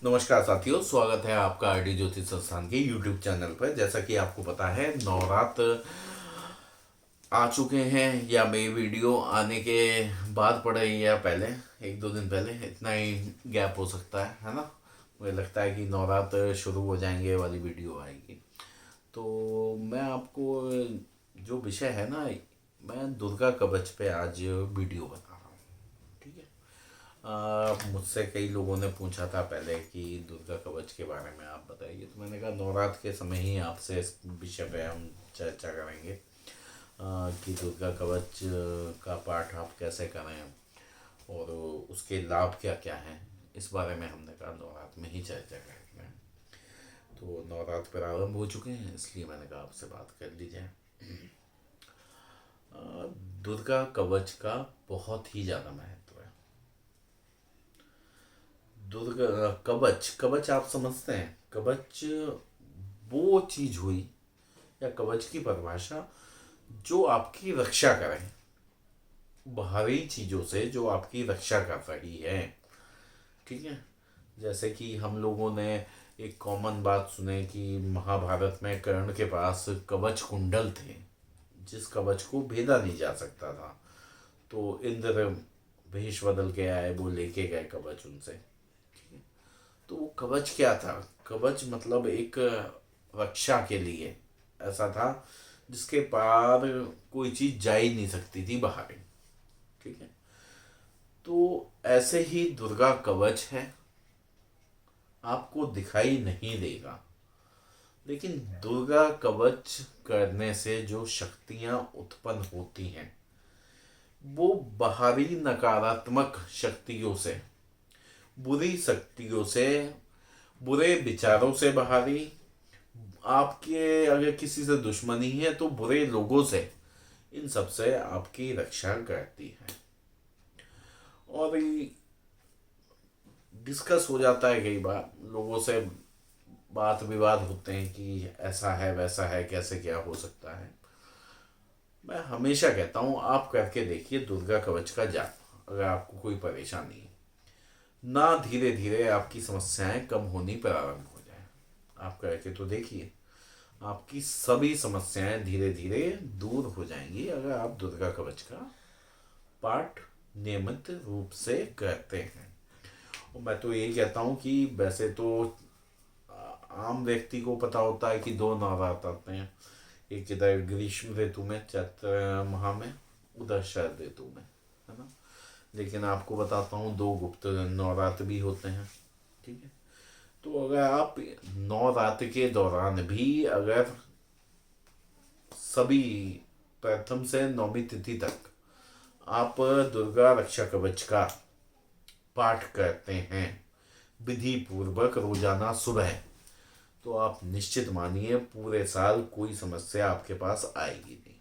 नमस्कार साथियों, स्वागत है आपका आरडी ज्योतिष संस्थान के यूट्यूब चैनल पर। जैसा कि आपको पता है, नवरात्र आ चुके हैं, या मेरी वीडियो आने के बाद पड़ रही है या पहले, एक दो दिन पहले, इतना ही गैप हो सकता है ना। मुझे लगता है कि नवरात्र शुरू हो जाएंगे वाली वीडियो आएगी। तो मैं आपको जो विषय है ना, मैं दुर्गा कवच पे आज वीडियो बता रहा हूँ। ठीक है। मुझसे कई लोगों ने पूछा था पहले कि दुर्गा कवच के बारे में आप बताइए, तो मैंने कहा नवरात्र के समय ही आपसे इस विषय पे हम चर्चा करेंगे कि दुर्गा कवच का पाठ आप कैसे करें और उसके लाभ क्या क्या हैं। इस बारे में हमने कहा नवरात्र में ही चर्चा करेंगे। तो नवरात्र प्रारंभ हो चुके हैं, इसलिए मैंने कहा आपसे बात कर ली जाए। दुर्गा कवच का बहुत ही ज़्यादा महत्व है। दुर्गा कवच, कवच आप समझते हैं? कवच वो चीज हुई, या कवच की परिभाषा, जो आपकी रक्षा करे, बाहरी चीजों से जो आपकी रक्षा कर रही है। ठीक है। जैसे कि हम लोगों ने एक कॉमन बात सुने कि महाभारत में कर्ण के पास कवच कुंडल थे, जिस कवच को भेदा नहीं जा सकता था। तो इंद्र भेष बदल के आए, वो लेके गए कवच उनसे। तो वो कवच क्या था? कवच मतलब एक रक्षा के लिए ऐसा था जिसके पार कोई चीज जा ही नहीं सकती थी बाहर। ठीक है। तो ऐसे ही दुर्गा कवच है, आपको दिखाई नहीं देगा, लेकिन दुर्गा कवच करने से जो शक्तियां उत्पन्न होती हैं, वो बाहरी नकारात्मक शक्तियों से, बुरी शक्तियों से, बुरे विचारों से, बाहरी, आपके अगर किसी से दुश्मनी है तो बुरे लोगों से, इन सब से आपकी रक्षा करती है। और डिस्कस हो जाता है कई बार, लोगों से बात विवाद होते हैं कि ऐसा है वैसा है, कैसे क्या हो सकता है। मैं हमेशा कहता हूँ आप करके देखिए दुर्गा कवच का जाप, अगर आपको कोई परेशानी है ना, धीरे धीरे आपकी समस्याएं कम होनी प्रारंभ हो जाए। आप करके तो देखिए, आपकी सभी समस्याएं धीरे धीरे दूर हो जाएंगी अगर आप दुर्गा कवच का पाठ नियमित रूप से करते हैं। और मैं तो यही कहता हूँ कि वैसे तो आम व्यक्ति को पता होता है कि दो नवरात्र आते हैं, एक इधर ग्रीष्म ऋतु में चैत्र माह में, उधर शरद ऋतु में, है ना। लेकिन आपको बताता हूँ दो गुप्त नवरात्र भी होते हैं। ठीक है। तो अगर आप नवरात्र के दौरान भी अगर सभी प्रथम से नौवीं तिथि तक आप दुर्गा रक्षा कवच का पाठ करते हैं विधि पूर्वक रोजाना सुबह, तो आप निश्चित मानिए पूरे साल कोई समस्या आपके पास आएगी नहीं।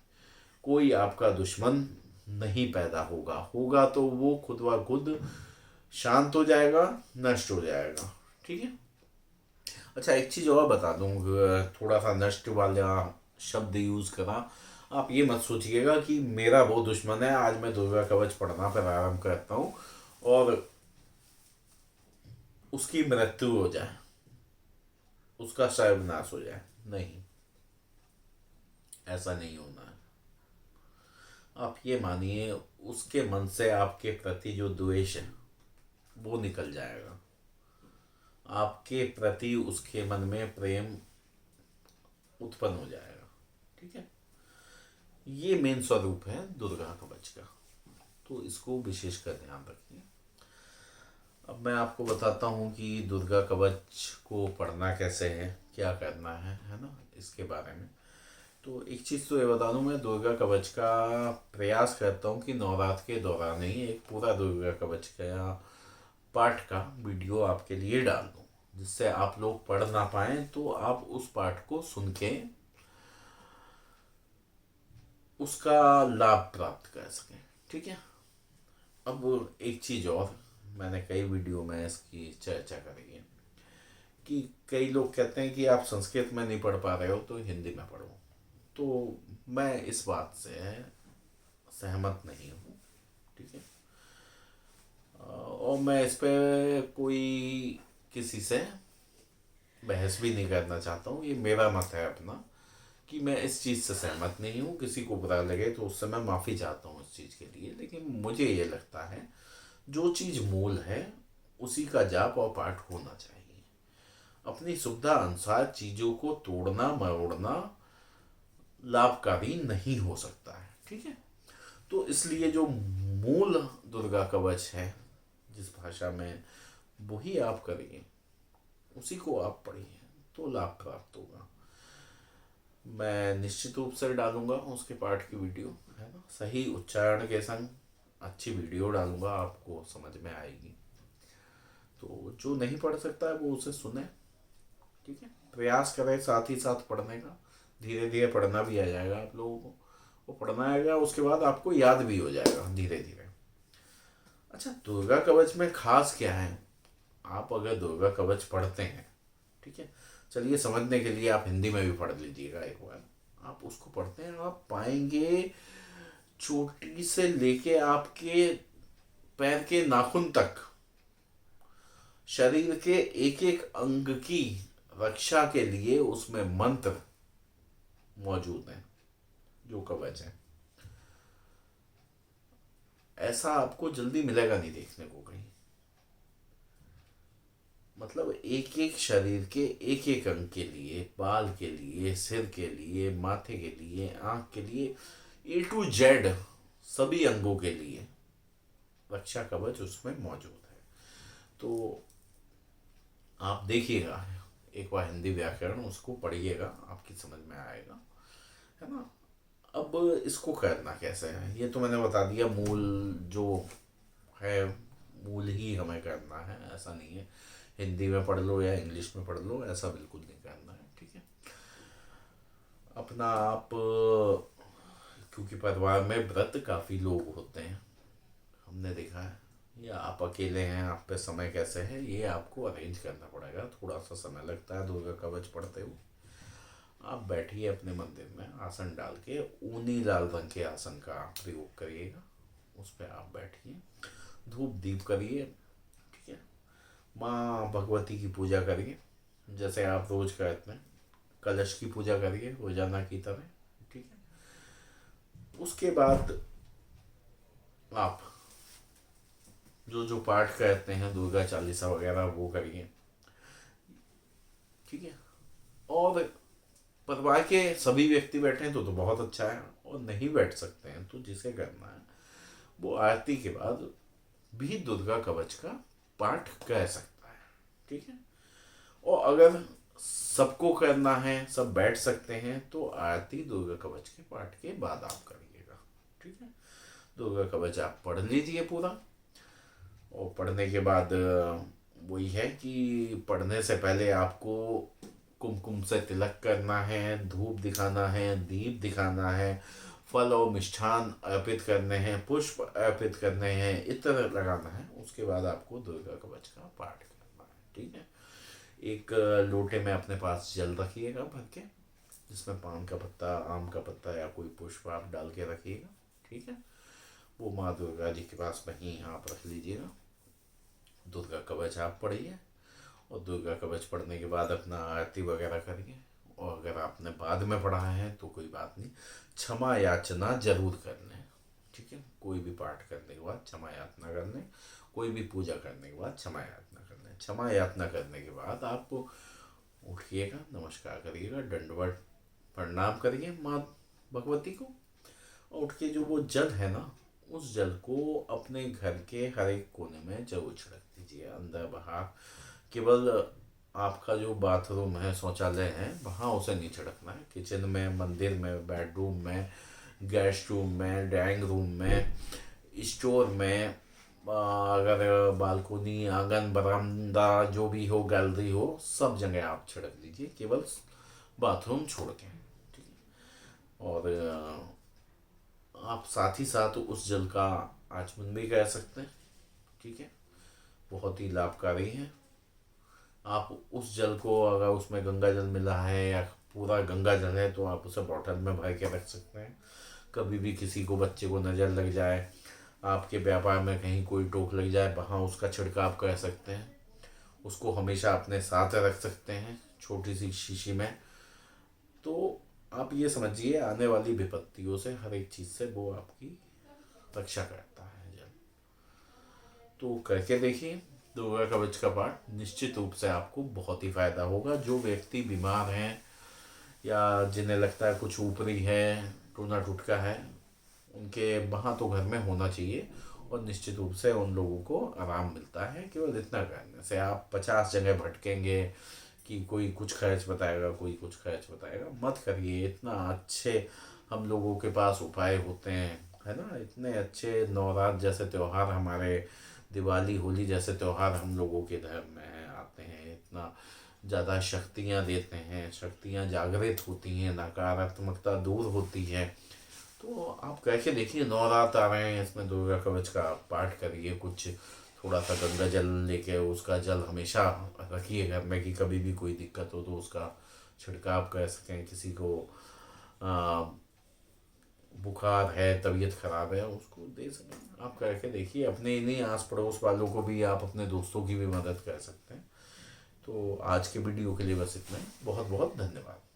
कोई आपका दुश्मन नहीं पैदा होगा, होगा तो वो खुद ब खुद शांत हो जाएगा, नष्ट हो जाएगा। ठीक है। अच्छा, एक चीज और बता दूं, थोड़ा सा नष्ट वाला शब्द यूज करा, आप ये मत सोचिएगा कि मेरा वो दुश्मन है, आज मैं दुर्गा कवच पढ़ना प्रारंभ करता हूँ और उसकी मृत्यु हो जाए, उसका सर्वनाश हो जाए। नहीं, ऐसा नहीं होना है। आप ये मानिए उसके मन से आपके प्रति जो द्वेष है वो निकल जाएगा, आपके प्रति उसके मन में प्रेम उत्पन्न हो जाएगा। ठीक है। ये मेन स्वरूप है दुर्गा कवच का, तो इसको विशेष कर ध्यान रखिए। अब मैं आपको बताता हूँ कि दुर्गा कवच को पढ़ना कैसे है, क्या करना है ना, इसके बारे में। तो एक चीज़ तो ये बता दूँ, मैं दुर्गा कवच का प्रयास करता हूँ कि नवरात्र के दौरान ही एक पूरा दुर्गा कवच का पाठ का वीडियो आपके लिए डाल दूँ, जिससे आप लोग पढ़ ना पाए तो आप उस पाठ को सुन के उसका लाभ प्राप्त कर सकें। ठीक है। अब एक चीज़ और, मैंने कई वीडियो में इसकी चर्चा करी है कि कई लोग कहते हैं कि आप संस्कृत में नहीं पढ़ पा रहे हो तो हिंदी में पढ़ो। तो मैं इस बात से सहमत नहीं हूँ। ठीक है। और मैं इस पे कोई किसी से बहस भी नहीं करना चाहता हूँ, ये मेरा मत है अपना कि मैं इस चीज़ से सहमत नहीं हूँ। किसी को बुरा लगे तो उससे मैं माफ़ी चाहता हूँ इस चीज़ के लिए, लेकिन मुझे ये लगता है जो चीज़ मूल है उसी का जाप और पाठ होना चाहिए। अपनी सुविधा अनुसार चीज़ों को तोड़ना मरोड़ना लाभकारी नहीं हो सकता है, ठीक है। तो इसलिए जो मूल दुर्गा कवच है जिस भाषा में, वही आप करिए, उसी को आप पढ़िए तो लाभ प्राप्त होगा। मैं निश्चित रूप से डालूंगा उसके पाठ की वीडियो, है ना, सही उच्चारण के संग अच्छी वीडियो डालूंगा, आपको समझ में आएगी। तो जो नहीं पढ़ सकता है वो उसे सुने, ठीक है। प्रयास करें साथ ही साथ पढ़ने का, धीरे धीरे पढ़ना भी आ जाएगा आप लोगों को। वो पढ़ना आएगा उसके बाद आपको याद भी हो जाएगा धीरे धीरे। अच्छा, दुर्गा कवच में खास क्या है? आप अगर दुर्गा कवच पढ़ते हैं, ठीक है, चलिए समझने के लिए आप हिंदी में भी पढ़ लीजिएगा एक बार। आप उसको पढ़ते हैं, आप पाएंगे चोटी से लेके आपके पैर के नाखून तक शरीर के एक एक अंग की रक्षा के लिए उसमें मंत्र मौजूद हैं, जो कवच है। ऐसा आपको जल्दी मिलेगा नहीं देखने को कहीं। मतलब एक एक शरीर के एक एक अंग के लिए, बाल के लिए, सिर के लिए, माथे के लिए, आंख के लिए, ए टू जेड सभी अंगों के लिए रक्षा कवच उसमें मौजूद है। तो आप देखिएगा एक बार हिंदी व्याकरण उसको पढ़िएगा, आपकी समझ में आएगा, है ना। अब इसको करना कैसे है ये तो मैंने बता दिया, मूल जो है मूल ही हमें करना है, ऐसा नहीं है हिंदी में पढ़ लो या इंग्लिश में पढ़ लो, ऐसा बिल्कुल नहीं करना है, ठीक है। अपना आप, क्योंकि परिवार में व्रत काफ़ी लोग होते हैं, हमने देखा है, या आप अकेले हैं, आप पे समय कैसे है ये आपको अरेंज करना पड़ेगा, थोड़ा सा समय लगता है दुर्गा कवच पढ़ते हुए। आप बैठिए अपने मंदिर में, आसन डाल के ऊनी लाल रंग के आसन का प्रयोग करिएगा, उस पर आप बैठिए, धूप दीप करिए, ठीक है। माँ भगवती की पूजा करिए जैसे आप रोज करते हैं, कलश की पूजा करिए रोजाना की तरह, ठीक है। उसके बाद आप जो जो पाठ करते हैं दुर्गा चालीसा वगैरह वो करिए, ठीक है। और परिवार के सभी व्यक्ति बैठे हैं तो बहुत अच्छा है, और नहीं बैठ सकते हैं तो जिसे करना है वो आरती के बाद भी दुर्गा कवच का पाठ कर सकता है, ठीक है। और अगर सबको करना है, सब बैठ सकते हैं, तो आरती दुर्गा कवच के पाठ के बाद आप करिएगा, ठीक है। दुर्गा कवच आप पढ़ लीजिए पूरा, और पढ़ने के बाद वही है कि पढ़ने से पहले आपको कुमकुम से तिलक करना है, धूप दिखाना है, दीप दिखाना है, फल और मिष्ठान अर्पित करने हैं, पुष्प अर्पित करने हैं, इत्र लगाना है। उसके बाद आपको दुर्गा कवच का पाठ करना है, ठीक है। एक लोटे में अपने पास जल रखिएगा भर के, जिसमें पान का पत्ता, आम का पत्ता या कोई पुष्प आप डाल के रखिएगा, ठीक है। वो माँ दुर्गा जी के पास वहीं आप रख लीजिएगा। दुर्गा कवच आप पढ़िए, और दुर्गा कवच पढ़ने के बाद अपना आरती वगैरह करिए। और अगर आपने बाद में पढ़ा है तो कोई बात नहीं, क्षमा याचना जरूर कर लें, ठीक है। कोई भी पाठ करने के बाद क्षमा याचना कर लें, कोई भी पूजा करने के बाद क्षमा याचना कर लें। क्षमा याचना करने के बाद आप उठिएगा, नमस्कार करिएगा, दंडवत प्रणाम करिए माँ भगवती को, और उठ के जो वो जल है ना, उस जल को अपने घर के हर एक कोने में जरूर छिड़क दीजिए, अंदर बाहर। केवल आपका जो बाथरूम है, शौचालय है, वहाँ उसे नहीं छिड़कना है। किचन में, मंदिर में, बेडरूम में, गेस्ट रूम में, ड्राइंग रूम में, स्टोर में, अगर बालकोनी, आंगन, बरामदा जो भी हो, गैलरी हो, सब जगह आप छिड़क दीजिए, केवल बाथरूम छोड़ के, ठीक है। और आप साथ ही साथ उस जल का आचमन भी कर सकते हैं, ठीक है, बहुत ही लाभकारी है। आप उस जल को, अगर उसमें गंगा जल मिला है या पूरा गंगा जल है, तो आप उसे बॉटल में भर के रख सकते हैं। कभी भी किसी को, बच्चे को नज़र लग जाए, आपके व्यापार में कहीं कोई टोक लग जाए, वहाँ उसका छिड़काव कर सकते हैं। उसको हमेशा अपने साथ रख सकते हैं छोटी सी शीशी में। तो आप ये समझिए आने वाली विपत्तियों से, हर एक चीज़ से वो आपकी रक्षा करता है जल। तो करके देखिए दुर्गा कवच का पाठ, निश्चित रूप से आपको बहुत ही फायदा होगा। जो व्यक्ति बीमार हैं या जिन्हें लगता है कुछ ऊपरी है, टूना टुटका है, उनके वहाँ तो घर में होना चाहिए और निश्चित रूप से उन लोगों को आराम मिलता है। केवल इतना करने से, आप 50 जगह भटकेंगे कि कोई कुछ खर्च बताएगा, कोई कुछ खर्च बताएगा, मत करिए। इतना अच्छे हम लोगों के पास उपाय होते हैं, है ना। इतने अच्छे नवरात्र जैसे त्यौहार हमारे, दिवाली होली जैसे त्यौहार हम लोगों के धर्म में आते हैं। इतना ज़्यादा शक्तियाँ देते हैं, शक्तियाँ जागृत होती हैं, नकारात्मकता दूर होती है। तो आप करके देखिए, नवरात्र आ रहे हैं, इसमें दुर्गा कवच का पाठ करिए। कुछ थोड़ा सा गंगा जल लेके उसका जल हमेशा रखिए घर में कि कभी भी कोई दिक्कत हो तो उसका छिड़काव कर सकें। किसी को आ, बुखार है, तबीयत खराब है, उसको दे सकें। आप करके देखिए, अपने इन्हीं आस पड़ोस वालों को भी, आप अपने दोस्तों की भी मदद कर सकते हैं। तो आज के वीडियो के लिए बस इतना ही। बहुत बहुत धन्यवाद।